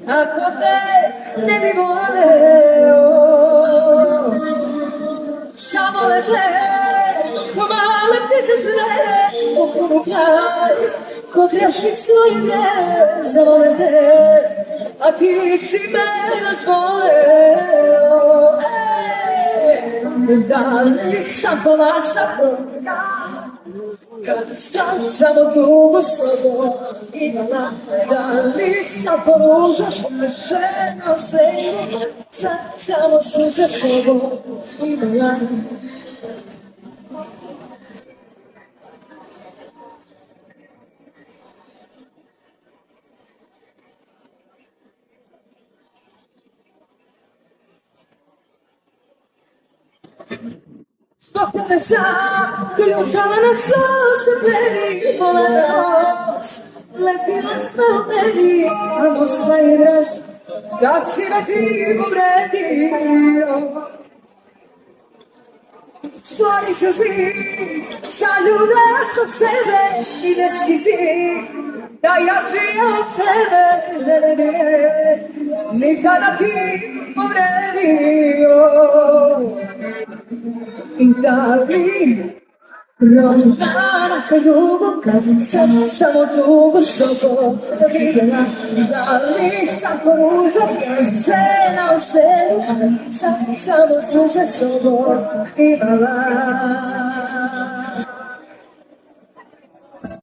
ako te ne bi voleo. Zavole te, ko male ptice zre, po krugu kraj, ko grešnik svoj je. Zavole te, a ti si me razvoleo. Da li sam povasta promjena, kad sam samo tugu s tobom imala, da li sam poruža smršeno sve, samo suze s tobom imala. Zbog tebe sam ključala na sto stepeni, pola noć letila sve u meni, a Moskva i Brest, kad si me ti povredio. Stvori se zid, zaljude od sebe i ne skizi, da jači od tebe, ne, nikada ti povredio. Da li ronara ka jugu, kad sam samo tugu s tobom vidjela, da li sam poružac žena u sebi, samo suze s tobom imala.